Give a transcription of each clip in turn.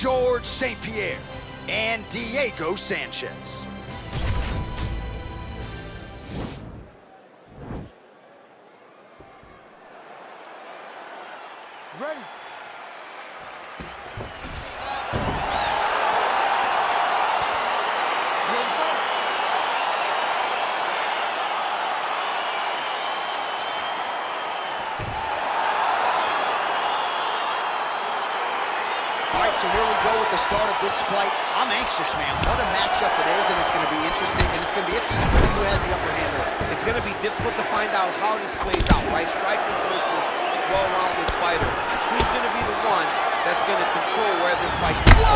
George St. Pierre and Diego Sanchez. Ready. All right, so here we go with the start of this fight. I'm anxious, man. What a matchup it is, and it's going to be interesting, and it's going to be interesting to see who has the upper hand early. It's going to be difficult to find out how this plays out, right? Striker versus well-rounded fighter. Who's going to be the one that's going to control where this fight goes?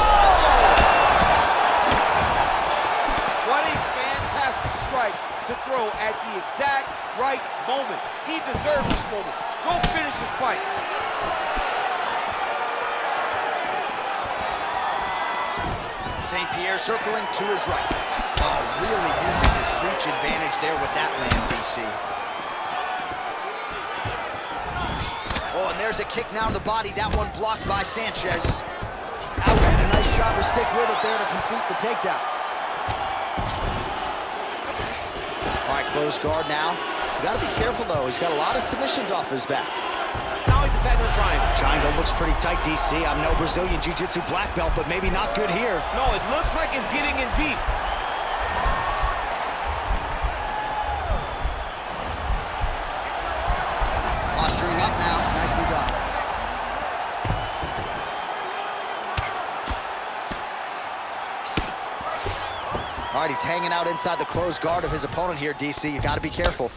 What a fantastic strike to throw at the exact right moment. He deserves this moment. Go finish this fight. St. Pierre circling to his right. Oh, really using his reach advantage there with that land, DC. Oh, and there's a kick now to the body. That one blocked by Sanchez. Ouch, and a nice job to stick with it there to complete the takedown. All right, close guard now. You gotta be careful, though. He's got a lot of submissions off his back. Now he's attacking the triangle. Triangle looks pretty tight, DC. I'm no Brazilian Jiu-Jitsu black belt, but maybe not good here. No, it looks like it's getting in deep. Posturing up now. Nicely done. All right, he's hanging out inside the closed guard of his opponent here, DC. You got to be careful.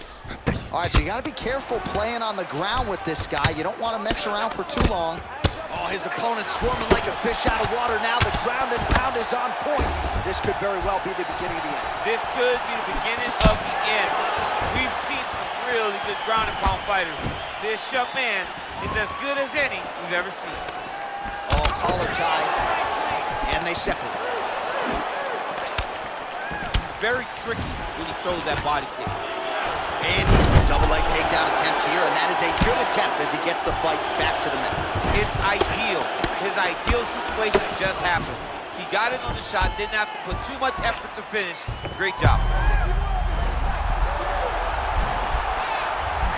All right, so you got to be careful playing on the ground with this guy. You don't want to mess around for too long. Oh, his opponent squirming like a fish out of water now. The ground and pound is on point. This could very well be the beginning of the end. This could be the beginning of the end. We've seen some really good ground and pound fighters. This young man is as good as any we've ever seen. Oh, collar tie, and they separate. He's very tricky when he throws that body kick. And he double leg takedown attempt here, and that is a good attempt as he gets the fight back to the mat. It's ideal. His ideal situation just happened. He got it on the shot, didn't have to put too much effort to finish. Great job.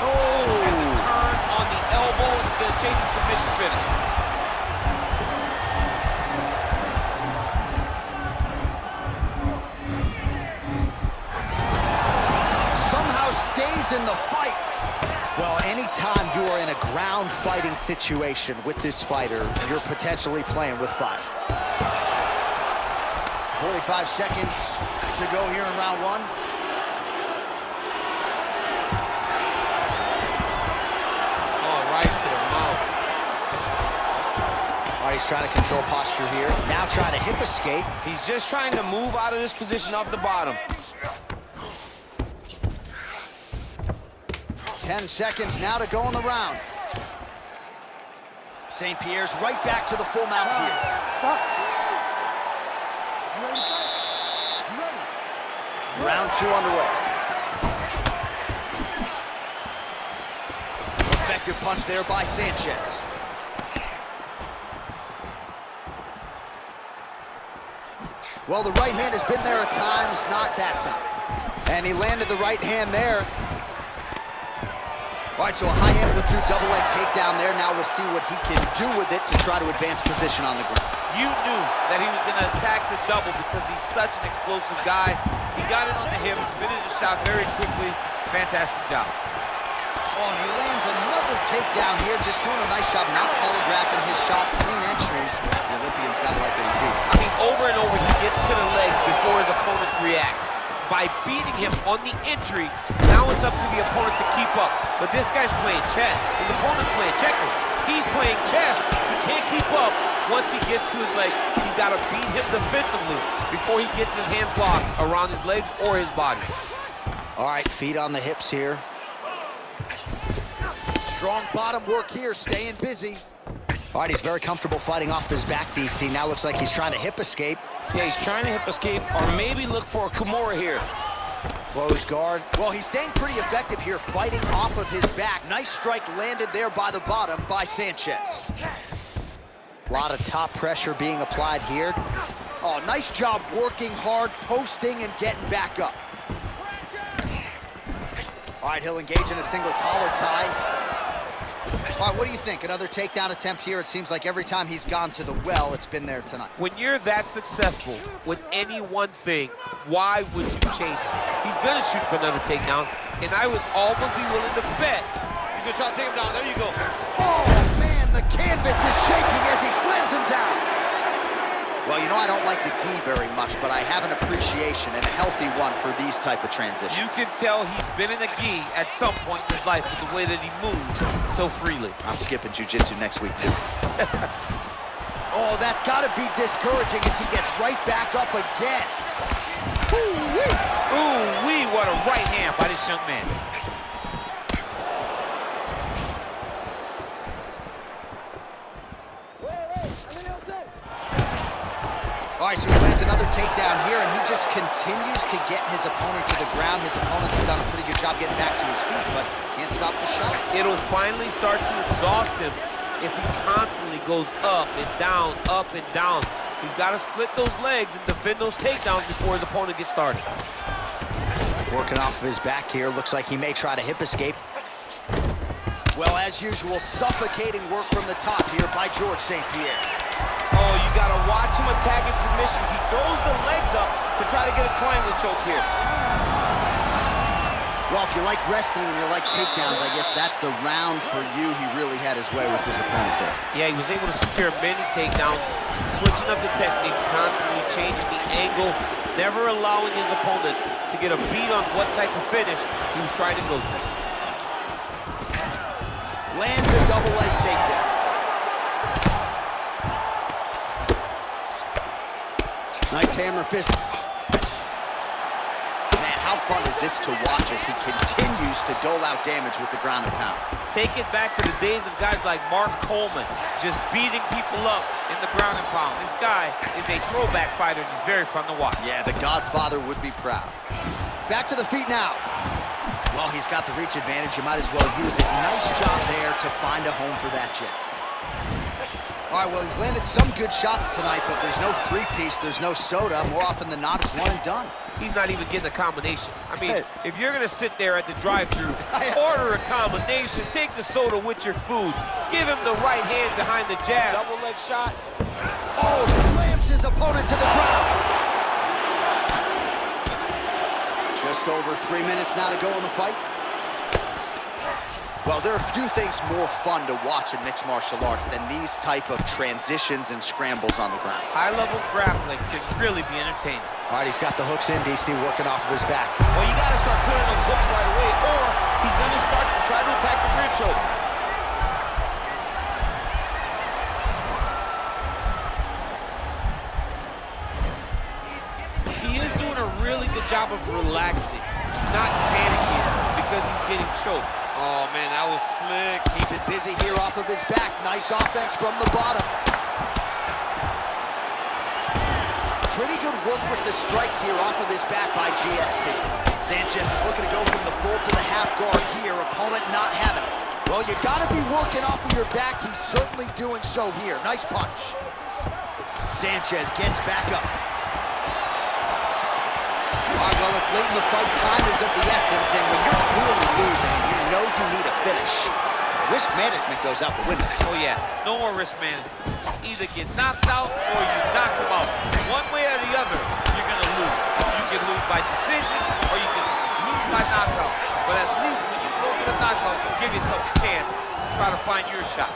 Oh! And the turn on the elbow, and he's going to chase the submission finish. Stays in the fight. Well, anytime you are in a ground fighting situation with this fighter, you're potentially playing with fire. 45 seconds to go here in round one. Oh, right to the mouth. All right, he's trying to control posture here. Now trying to hip escape. He's just trying to move out of this position off the bottom. 10 seconds now to go in the round. St. Pierre's right back to the full mount here. Round two underway. Effective punch there by Sanchez. Well, the right hand has been there at times, not that time. And he landed the right hand there. All right, so a high-amplitude double-leg takedown there. Now we'll see what he can do with it to try to advance position on the ground. You knew that he was going to attack the double because he's such an explosive guy. He got it on the hips, finished the shot very quickly. Fantastic job. Oh, and he lands another takedown here, just doing a nice job not telegraphing his shot. Clean entries. The Olympian's got to like what he sees. I mean, over and over, he gets to the legs before his opponent reacts. By beating him on the entry, now it's up to the opponent to keep up. But this guy's playing chess. His opponent's playing checkers. He's playing chess. He can't keep up once he gets to his legs. He's got to beat him defensively before he gets his hands locked around his legs or his body. All right, feet on the hips here. Strong bottom work here, staying busy. All right, he's very comfortable fighting off his back, DC. Now looks like he's trying to hip escape. Yeah, he's trying to hip escape or maybe look for a Kimura here. Close guard. Well, he's staying pretty effective here, fighting off of his back. Nice strike landed there by the bottom by Sanchez. A lot of top pressure being applied here. Oh, nice job working hard, posting, and getting back up. All right, he'll engage in a single collar tie. All right, what do you think? Another takedown attempt here. It seems like every time he's gone to the well, it's been there tonight. When you're that successful with any one thing, why would you change it? He's going to shoot for another takedown, and I would almost be willing to bet he's going to try to take him down. There you go. Oh, man, the canvas is shaking as he slams him down. Well, you know, I don't like the gi very much, but I have an appreciation and a healthy one for these type of transitions. You can tell he's been in a gi at some point in his life with the way that he moves so freely. I'm skipping jiu-jitsu next week, too. Oh, that's got to be discouraging as he gets right back up again. Ooh-wee! Ooh-wee, what a right hand by this young man. All right, so he lands another takedown here, and he just continues to get his opponent to the ground. His opponent's done a pretty good job getting back to his feet, but can't stop the shot. It'll finally start to exhaust him if he constantly goes up and down, up and down. He's got to split those legs and defend those takedowns before his opponent gets started. Working off of his back here. Looks like he may try to hip escape. Well, as usual, suffocating work from the top here by George St. Pierre. Oh, you gotta watch him attacking submissions. He throws the legs up to try to get a triangle choke here. Well, if you like wrestling and you like takedowns, I guess that's the round for you. He really had his way with his opponent there. Yeah, he was able to secure many takedowns, switching up the techniques, constantly changing the angle, never allowing his opponent to get a beat on what type of finish he was trying to go for. Lands a double leg takedown. Nice hammer fist. Man, how fun is this to watch as he continues to dole out damage with the ground and pound. Take it back to the days of guys like Mark Coleman, just beating people up in the ground and pound. This guy is a throwback fighter, and he's very fun to watch. Yeah, the Godfather would be proud. Back to the feet now. Well, he's got the reach advantage. You might as well use it. Nice job there to find a home for that jab. All right, well, he's landed some good shots tonight, but there's no three-piece, there's no soda. More often than not, it's one and done. He's not even getting a combination. I mean, if you're gonna sit there at the drive-thru, order a combination, take the soda with your food, give him the right hand behind the jab. Double leg shot. Oh, slams his opponent to the ground. Just over 3 minutes now to go in the fight. Well, there are a few things more fun to watch in mixed martial arts than these type of transitions and scrambles on the ground. High-level grappling can really be entertaining. All right, he's got the hooks in, DC, working off of his back. Well, you got to start clearing those hooks right away, or he's going to start to try to attack the rear choke. He is doing a really good job of relaxing, not panicking because he's getting choked. Oh, man, that was slick. Keeps it busy here off of his back. Nice offense from the bottom. Pretty good work with the strikes here off of his back by GSP. Sanchez is looking to go from the full to the half guard here. Opponent not having it. Well, you got to be working off of your back. He's certainly doing so here. Nice punch. Sanchez gets back up. All right, well, it's late in the fight. Time is of the essence, and when you're clearly losing, you know you need a finish. Risk management goes out the window. Oh, yeah. No more risk management. Either get knocked out or you knock them out. One way or the other, you're going to lose. You can lose by decision or you can lose by knockout. But at least when you go for the knockout, you give yourself a chance to try to find your shot.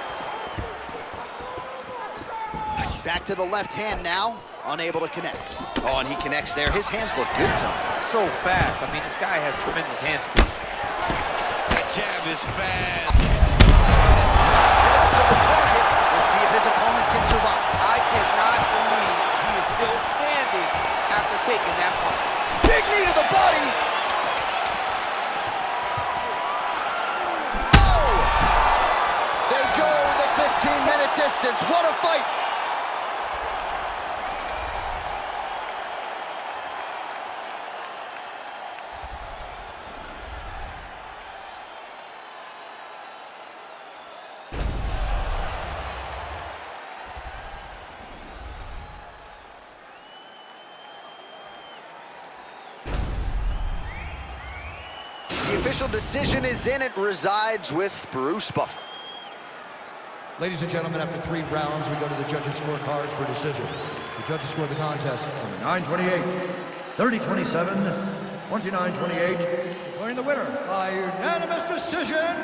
Back to the left hand now. Unable to connect. Oh, and he connects there. His hands look good to him. So fast. I mean, this guy has tremendous hand speed. That jab is fast. Right to the target. Let's see if his opponent can survive. I cannot believe he is still standing after taking that punch. Big knee to the body. Oh! They go the 15-minute distance. What a fight. the official decision is in. It resides with Bruce Buffer. Ladies and gentlemen, after 3 rounds, we go to the judges' scorecards for decision. The judges scored the contest 29-28, 30-27, 29-28, declaring the winner by unanimous decision,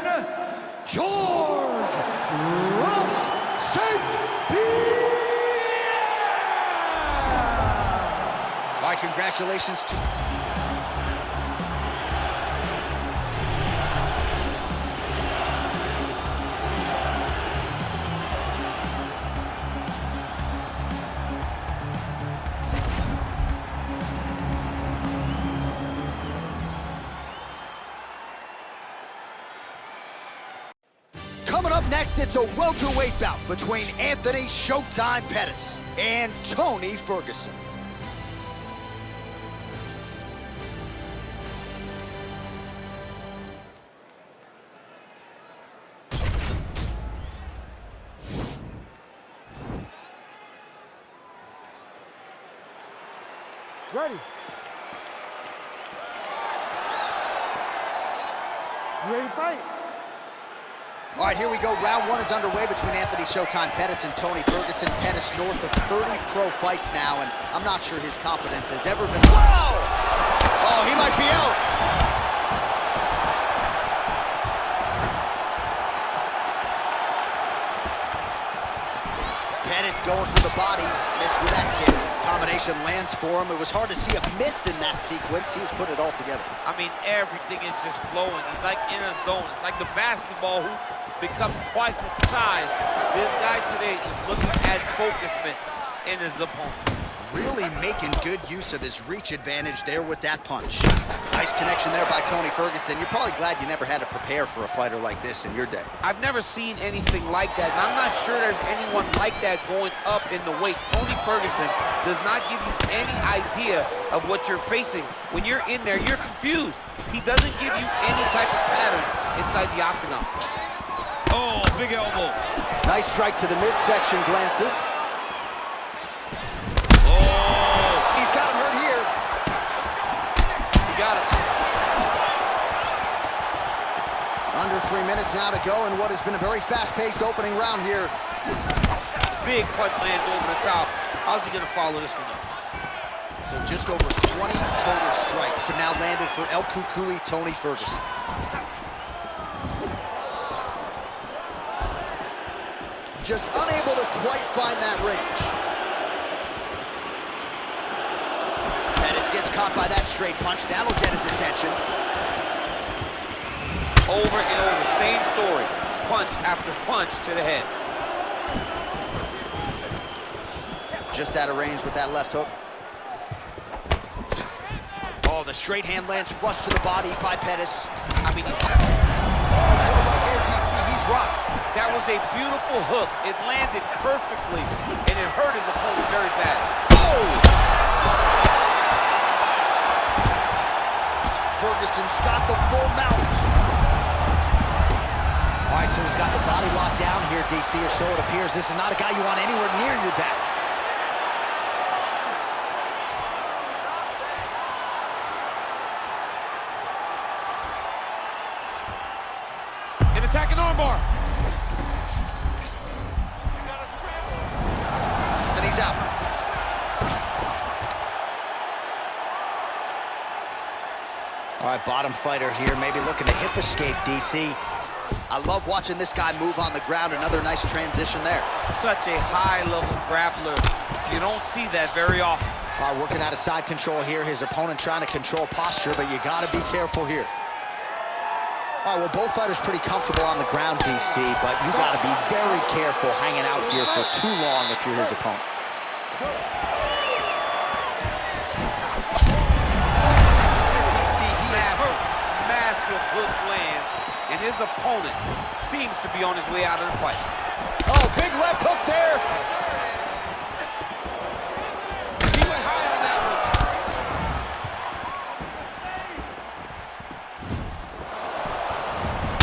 George Rush St. Pierre! All right, congratulations to... Coming up next, it's a welterweight bout between Anthony Showtime Pettis and Tony Ferguson. Ready. You ready to fight? All right, here we go. Round 1 is underway between Anthony Showtime Pettis and Tony Ferguson. Pettis north of 30 pro fights now, and I'm not sure his confidence has ever been... Whoa! Oh, he might be out. Pettis going for the body. Missed with that kick. Combination lands for him. It was hard to see a miss in that sequence. He's put it all together. I mean, everything is just flowing. He's like in a zone. It's like the basketball hoop becomes twice its size. This guy today is looking at focus mitts in his opponent. Really making good use of his reach advantage there with that punch. Nice connection there by Tony Ferguson. You're probably glad you never had to prepare for a fighter like this in your day. I've never seen anything like that, and I'm not sure there's anyone like that going up in the weights. Tony Ferguson does not give you any idea of what you're facing. When you're in there, you're confused. He doesn't give you any type of pattern inside the octagon. Oh, big elbow. Nice strike to the midsection, glances. He's got him hurt here. He got him. Under 3 minutes now to go in what has been a very fast-paced opening round here. Big punch lands over the top. How's he gonna follow this one up? So just over 20 total strikes have now landed for El Cucuy, Tony Ferguson. Just unable to quite find that range. Pettis gets caught by that straight punch. That'll get his attention. Over and over, same story. Punch after punch to the head. Just out of range with that left hook. Oh, the straight hand lands flush to the body by Pettis. I mean, He's rocked. that was a beautiful hook. It landed perfectly, and it hurt his opponent very bad. Oh! Ferguson's got the full mount. All right, so he's got the body locked down here, DC, or so it appears. This is not a guy you want anywhere near your back. An attacking armbar. Then he's out. All right, bottom fighter here, maybe looking to hip escape, DC. I love watching this guy move on the ground. Another nice transition there. Such a high-level grappler. You don't see that very often. All right, working out of side control here. His opponent trying to control posture, but you got to be careful here. All right, well, both fighters pretty comfortable on the ground, DC, but you got to be very careful hanging out here for too long if you're his opponent. Massive hook lands, and his opponent seems to be on his way out of the fight. Oh, big left hook there. He went high on that one.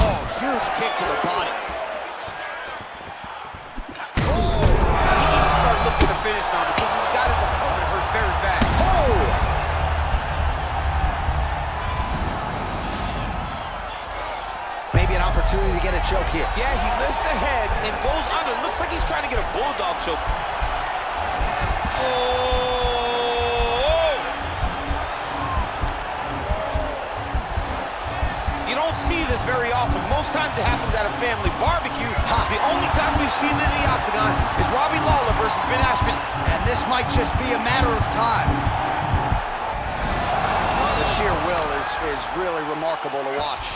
Oh, huge kick to the body. He needs to start looking to finish now because he's got his opponent hurt very bad. Oh! opportunity to get a choke here. Yeah, he lifts the head and goes under. Looks like he's trying to get a bulldog choke. Oh! You don't see this very often. Most times it happens at a family barbecue. The only time we've seen it in the octagon is Robbie Lawler versus Ben Askren. And this might just be a matter of time. The sheer will is really remarkable to watch.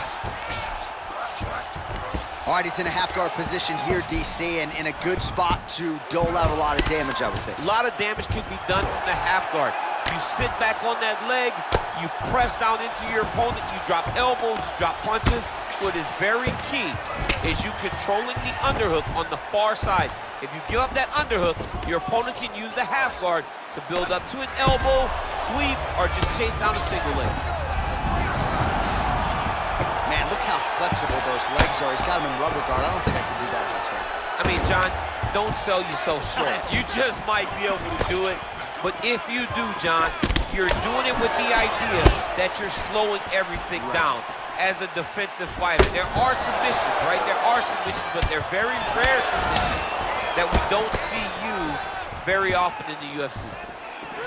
All right, he's in a half-guard position here, DC, and in a good spot to dole out a lot of damage, I would think. A lot of damage can be done from the half guard. You sit back on that leg, you press down into your opponent, you drop elbows, you drop punches. What is very key is you controlling the underhook on the far side. If you give up that underhook, your opponent can use the half guard to build up to an elbow, sweep, or just chase down a single leg. Man, look how flexible those legs are. He's got him in rubber guard. I don't think I can do that if I tried. I mean, John, don't sell yourself short. You just might be able to do it. But if you do, John, you're doing it with the idea that you're slowing everything down as a defensive fighter. There are submissions, right? There are submissions, but they're very rare submissions that we don't see used very often in the UFC.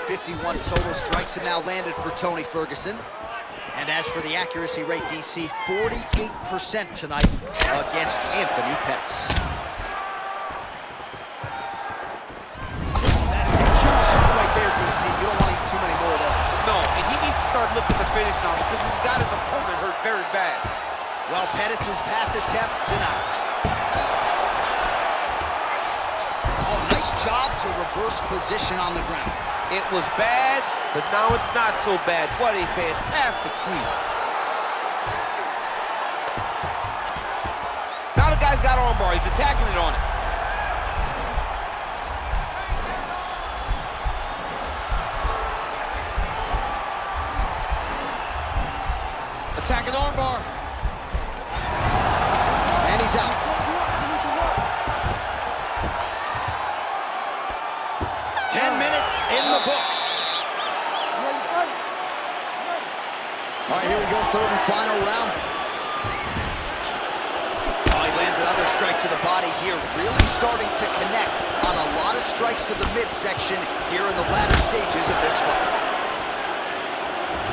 51 total strikes have now landed for Tony Ferguson. And as for the accuracy rate, DC, 48% tonight against Anthony Pettis. That is a huge shot right there, DC. You don't want to eat too many more of those. No, and he needs to start looking to finish now because he's got his opponent hurt very bad. Well, Pettis' pass attempt denied. Oh, nice job to reverse position on the ground. It was bad, but now it's not so bad. What a fantastic sweep. Now the guy's got armbar. He's attacking it on it. Attacking armbar. And he's out. In the books. All right, here we go, third and final round. Oh, he lands another strike to the body here, really starting to connect on a lot of strikes to the midsection here in the latter stages of this fight.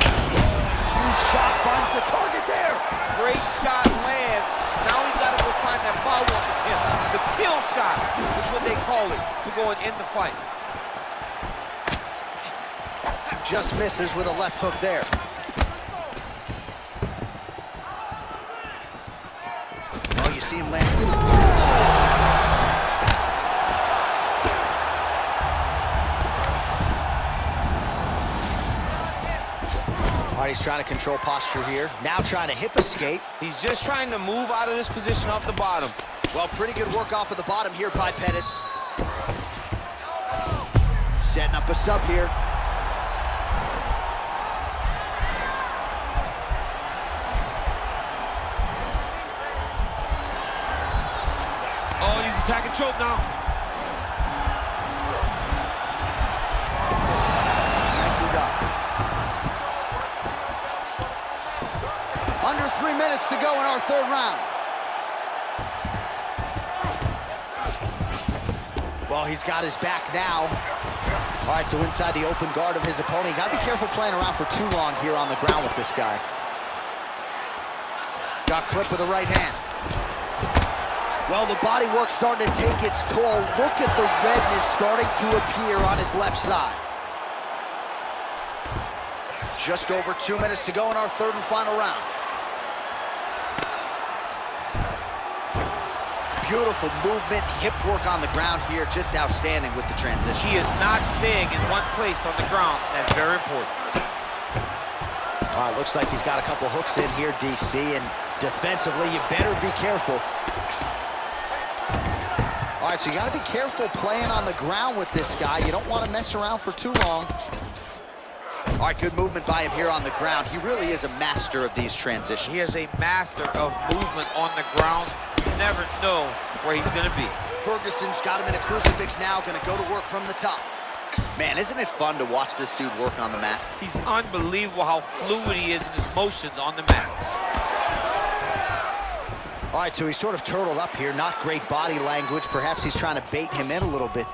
Huge shot finds the target there. Great shot lands. Now he's got to go find that follow-up attempt. The kill shot is what they call it to go and end the fight. Just misses with a left hook there. Oh, you see him land. All right, he's trying to control posture here. Now trying to hip escape. He's just trying to move out of this position off the bottom. Well, pretty good work off of the bottom here by Pettis. Setting up a sub here. Oh, he's attacking choke now. Nicely done. Under 3 minutes to go in our third round. Well, he's got his back now. All right, so inside the open guard of his opponent. You gotta be careful playing around for too long here on the ground with this guy. Got clipped with the right hand. Well, the body work's starting to take its toll. Look at the redness starting to appear on his left side. Just over 2 minutes to go in our third and final round. Beautiful movement, hip work on the ground here, just outstanding with the transition. He is not staying in one place on the ground. That's very important. All right, looks like he's got a couple hooks in here, DC, and defensively, you better be careful. All right, so you got to be careful playing on the ground with this guy. You don't want to mess around for too long. All right, good movement by him here on the ground. He really is a master of these transitions. He is a master of movement on the ground. You never know where he's going to be. Ferguson's got him in a crucifix now, going to go to work from the top. Man, isn't it fun to watch this dude work on the mat? He's unbelievable how fluid he is in his motions on the mat. All right, so he's sort of turtled up here. Not great body language. Perhaps he's trying to bait him in a little bit.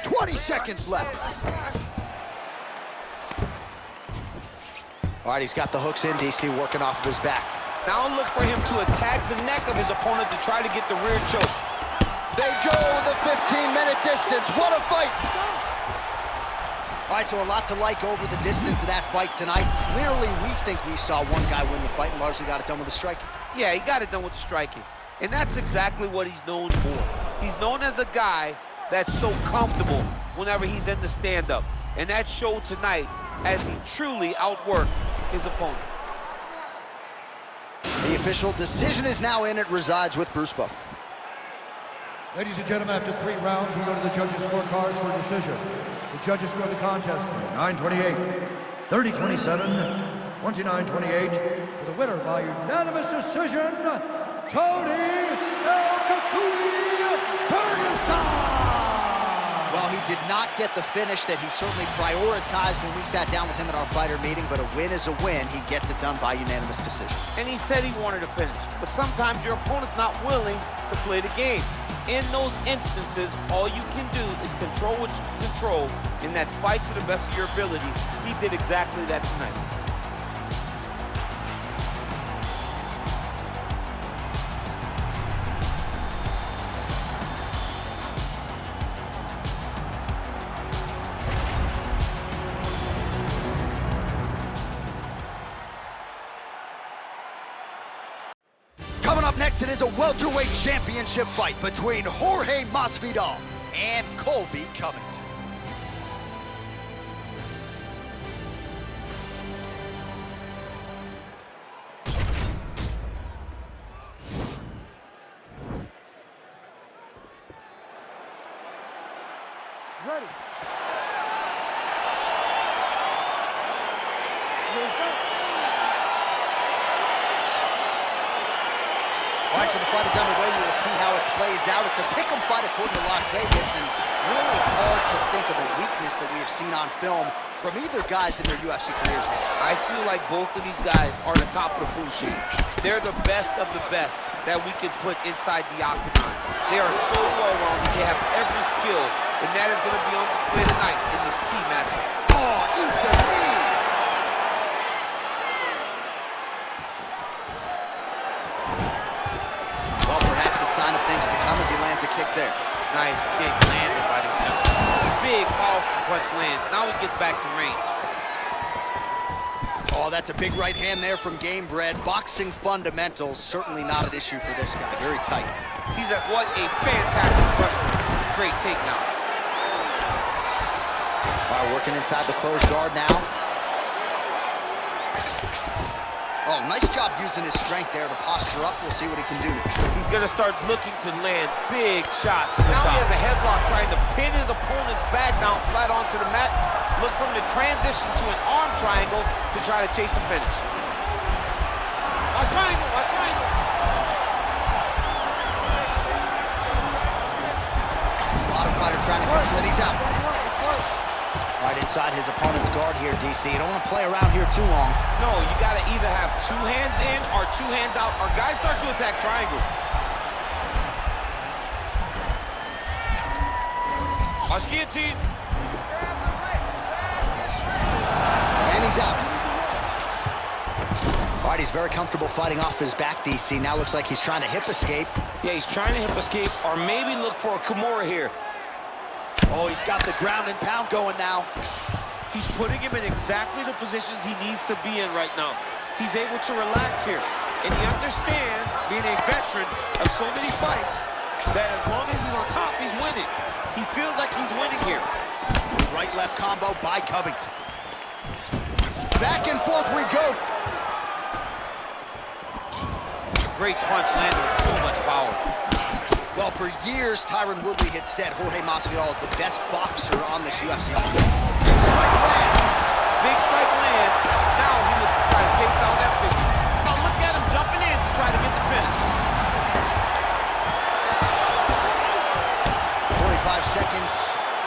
20 seconds left. All right, he's got the hooks in, DC, working off of his back. Now look for him to attack the neck of his opponent to try to get the rear choke. They go the 15-minute distance. What a fight! All right, so a lot to like over the distance of that fight tonight. Clearly, we think we saw one guy win the fight and largely got it done with the striking. Yeah, he got it done with the striking. And that's exactly what he's known for. He's known as a guy that's so comfortable whenever he's in the stand-up. And that showed tonight as he truly outworked his opponent. The official decision is now in. It resides with Bruce Buffer. Ladies and gentlemen, after 3 rounds, we go to the judges' scorecards for a decision. The judges score the contest 9-28, 30-27, 29-28. For the winner by unanimous decision, Tony El Kakui Ferguson! Well, he did not get the finish that he certainly prioritized when we sat down with him at our fighter meeting, but a win is a win. He gets it done by unanimous decision. And he said he wanted to finish, but sometimes your opponent's not willing to play the game. In those instances, all you can do is control what you can control, and that's fight to the best of your ability. He did exactly that tonight. Coming up next, it is a welterweight championship fight between Jorge Masvidal and Colby Covington. Ready. All right, so the fight is underway. We will see how it plays out. It's a pick'em fight according to Las Vegas, and really hard to think of a weakness that we have seen on film from either guys in their UFC careers. I feel like both of these guys are the top of the food chain. They're the best of the best that we can put inside the octagon. They are so well-rounded. They have every skill, and that is going to be on display tonight in this key matchup. Oh, eats a knee. Well, perhaps a sign of things to come as he lands a kick there. Nice kick landed by the big, powerful punch lands. Now he gets back to range. Oh, that's a big right hand there from Gamebred. Boxing fundamentals, certainly not an issue for this guy. Very tight. He's at what a fantastic wrestler. Great takedown. All right, working inside the closed guard now. Oh, nice job using his strength there to posture up. We'll see what he can do now. He's going to start looking to land big shots. Now he has a headlock trying to pin his opponent's back down flat onto the mat. Look for him to transition to an arm triangle to try to chase the finish. Watch triangle, watch triangle. Bottom fighter trying to control it. He's out. Right inside his opponent's guard here, DC. You don't want to play around here too long. No, you got to either have 2 hands in or 2 hands out, or guys start to attack triangles. Watch guillotine. And he's out. All right, he's very comfortable fighting off his back, DC. Now looks like he's trying to hip escape. Yeah, he's trying to hip escape or maybe look for a Kimura here. Oh, he's got the ground and pound going now. He's putting him in exactly the positions he needs to be in right now. He's able to relax here. And he understands, being a veteran of so many fights, that as long as he's on top, he's winning. He feels like he's winning here. Right-left combo by Covington. Back and forth we go. Great punch landed with so much power. Well, for years, Tyron Woodley had said Jorge Masvidal is the best boxer on this UFC. Big strike lands. Big strike lands. Now he was trying to chase down that victory. Now look at him jumping in to try to get the finish. 45 seconds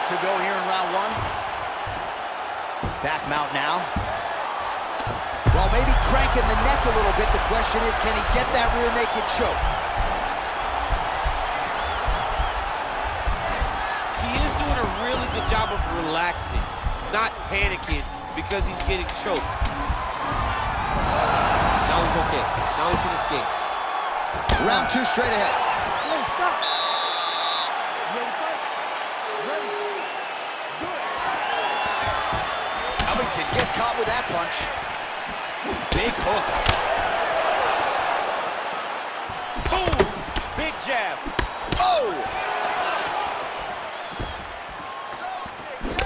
to go here in round 1. now. Well, maybe cranking the neck a little bit. The question is, can he get that rear naked choke? He is doing a really good job of relaxing, not panicking because he's getting choked. Now he's okay. Now he can escape. Round 2 straight ahead. Hey, stop. Ready to fight? Ready. Do it. Covington gets caught with that punch. Big hook. Boom! Big jab. Oh!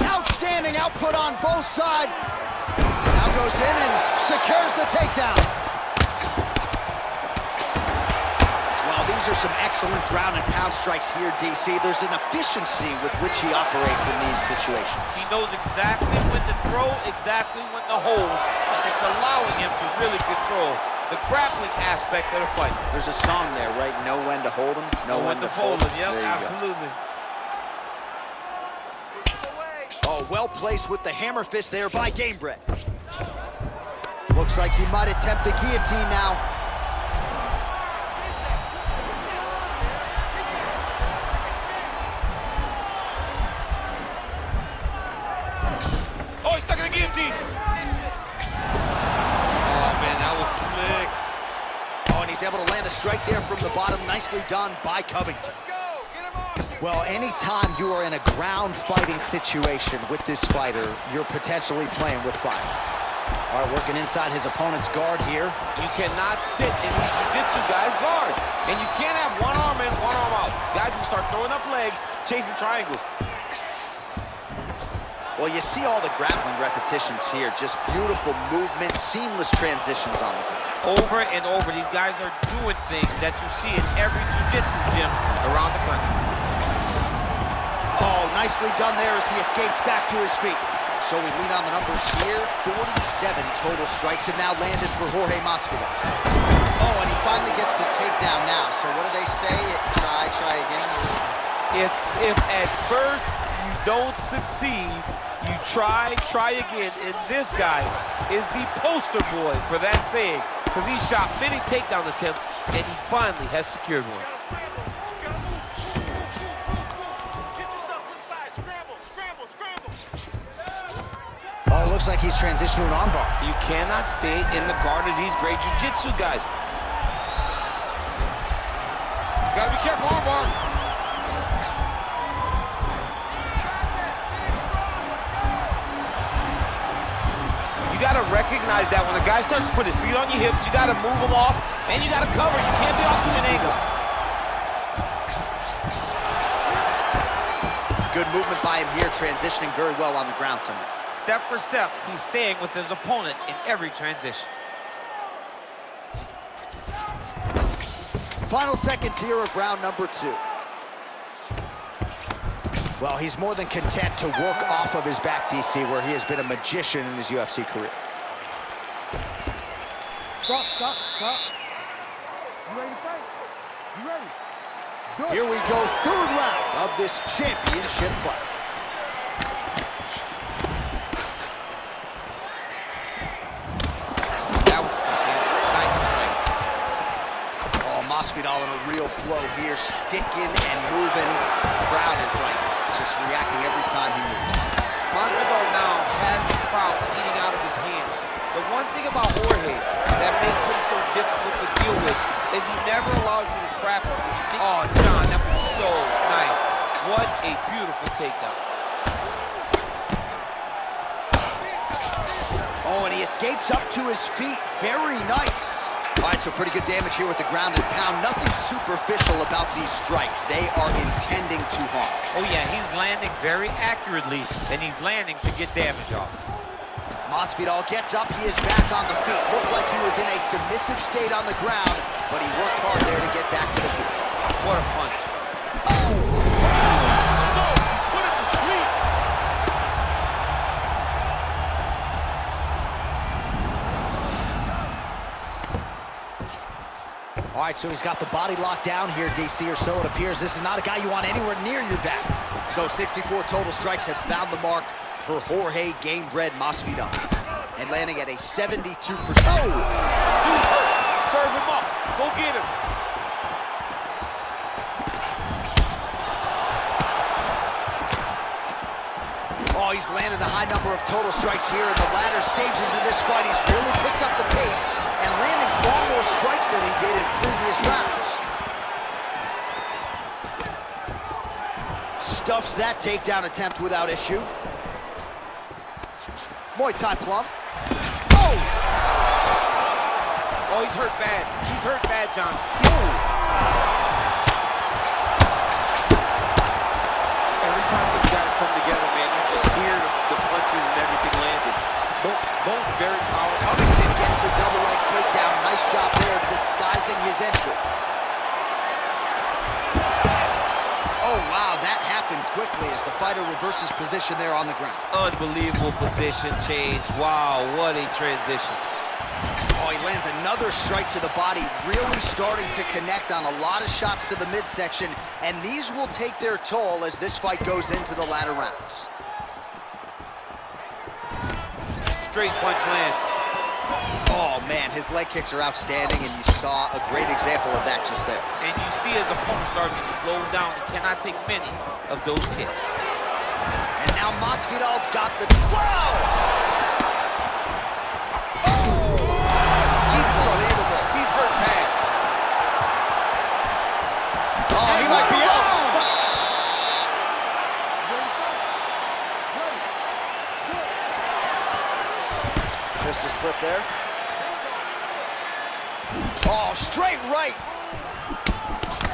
Outstanding output on both sides. Now goes in and secures the takedown. Well, these are some excellent ground and pound strikes here, DC. There's an efficiency with which he operates in these situations. He knows exactly when to throw, exactly when to hold, and it's allowing him to really control the grappling aspect of the fight. There's a song there, right? Know when to hold him, know when to fold him. Yep, There you go. absolutely. Oh, well placed with the hammer fist there by Gamebred. Looks like he might attempt the guillotine now. Oh, he's stuck in the guillotine. Oh, man, that was slick. Oh, and he's able to land a strike there from the bottom. Nicely done by Covington. Well, anytime you are in a ground fighting situation with this fighter, you're potentially playing with fire. All right, working inside his opponent's guard here. You cannot sit in these jiu-jitsu guys' guard. And you can't have one arm in, one arm out. Guys will start throwing up legs, chasing triangles. Well, you see all the grappling repetitions here. Just beautiful movement, seamless transitions on the ground. Over and over, these guys are doing things that you see in every jiu-jitsu gym around the country. Oh, nicely done there as he escapes back to his feet. So we lean on the numbers here. 47 total strikes have now landed for Jorge Masvidal. Oh, and he finally gets the takedown now. So what do they say? Try again. If at first you don't succeed, you try again. And this guy is the poster boy for that saying, because he shot many takedown attempts, and he finally has secured one. Oh, looks like he's transitioned to an armbar. You cannot stay in the guard of these great jiu-jitsu guys. You gotta be careful, armbar. You gotta recognize that when a guy starts to put his feet on your hips, you gotta move him off, and you gotta cover. You can't be off to an angle. Good movement by him here, transitioning very well on the ground tonight. Step for step, he's staying with his opponent in every transition. Final seconds here of round number 2. Well, he's more than content to work off of his back, DC, where he has been a magician in his UFC career. Stop. You ready to fight? You ready? Do it. Here we go, 3rd round of this championship fight. Masvidal in a real flow here, sticking and moving. The crowd is like just reacting every time he moves. Masvidal now has the crowd eating out of his hands. The one thing about Jorge that makes him so difficult to deal with is he never allows you to trap him. Oh, John, that was so nice. What a beautiful takedown. Oh, and he escapes up to his feet. Very nice. All right, so pretty good damage here with the ground and pound. Nothing superficial about these strikes. They are intending to harm. Oh, yeah, he's landing very accurately, and he's landing to get damage off. Masvidal gets up. He is back on the feet. Looked like he was in a submissive state on the ground, but he worked hard there to get back to the feet. What a punch. All right, so he's got the body locked down here, DC, or so it appears. This is not a guy you want anywhere near your back. So 64 total strikes have found the mark for Jorge Gamebred Masvidal. and landing at a 72%. Oh! He's hurt. Serve him up. Go get him. Oh, he's landed a high number of total strikes here in the latter stages of this fight. He's really picked up the pace and landing far more strikes than he did in previous rounds. Stuffs that takedown attempt without issue. Muay Thai plump. Oh! Oh, he's hurt bad. He's hurt bad, John. Every time these guys come together, man, you just hear the punches and everything landed. Both very powerful. Covington gets the double leg takedown. Nice job there, disguising his entry. Oh, wow, that happened quickly as the fighter reverses position there on the ground. Unbelievable position change. Wow, what a transition. Oh, he lands another strike to the body, really starting to connect on a lot of shots to the midsection, and these will take their toll as this fight goes into the latter rounds. Straight punch lands. Oh, man, his leg kicks are outstanding, and you saw a great example of that just there. And you see his opponent starting to slow down. He cannot take many of those kicks. And now Masvidal's got the... Wow! Just a slip there. Oh, straight right.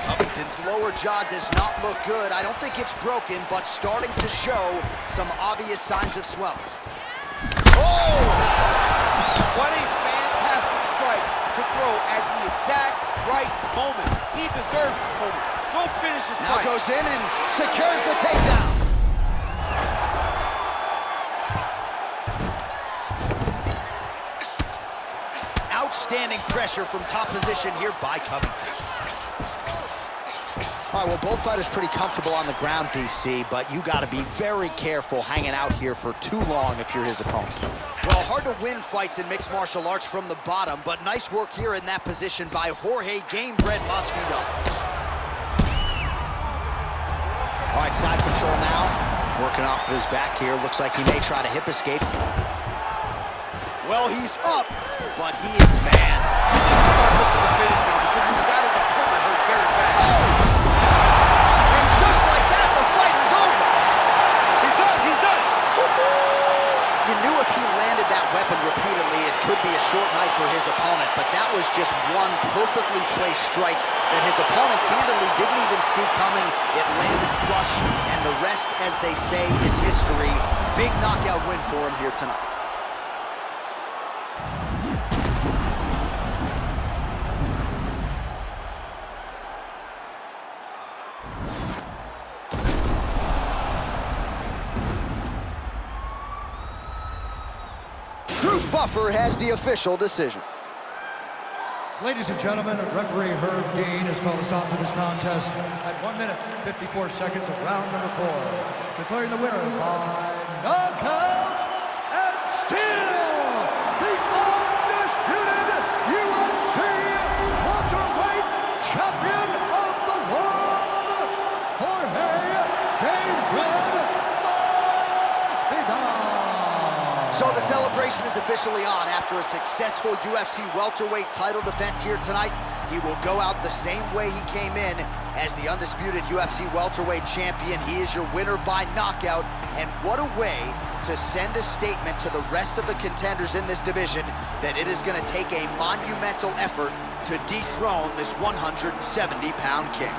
Covington's lower jaw does not look good. I don't think it's broken, but starting to show some obvious signs of swelling. Oh! What a fantastic strike to throw at the exact right moment. He deserves this moment. Go finish this now fight. Goes in and secures the takedown. Outstanding pressure from top position here by Covington. All right, well, both fighters pretty comfortable on the ground, DC, but you got to be very careful hanging out here for too long if you're his opponent. Well, hard to win fights in mixed martial arts from the bottom, but nice work here in that position by Jorge Gamebred Masvidal. All right, side control now. Working off of his back here. Looks like he may try to hip escape. Well, he's up, but he is, man. He needs to start looking to finish now because he's got his opponent hurt very bad. Oh! And just like that, the fight is over. He's done, he's done. You knew if he landed that weapon repeatedly, it could be a short night for his opponent, but that was just one perfectly placed strike that his opponent candidly didn't even see coming. It landed flush, and the rest, as they say, is history. Big knockout win for him here tonight. Bruce Buffer has the official decision. Ladies and gentlemen, referee Herb Dean has called a stop to this contest at 1 minute, 54 seconds of round number 4, declaring the winner by knockout and still the undisputed UFC welterweight champion of the world, Jorge Gamebred Masvidal. So the celebration is officially on. After a successful UFC welterweight title defense here tonight, he will go out the same way he came in as the undisputed UFC welterweight champion. He is your winner by knockout, and what a way to send a statement to the rest of the contenders in this division that it is going to take a monumental effort to dethrone this 170-pound king.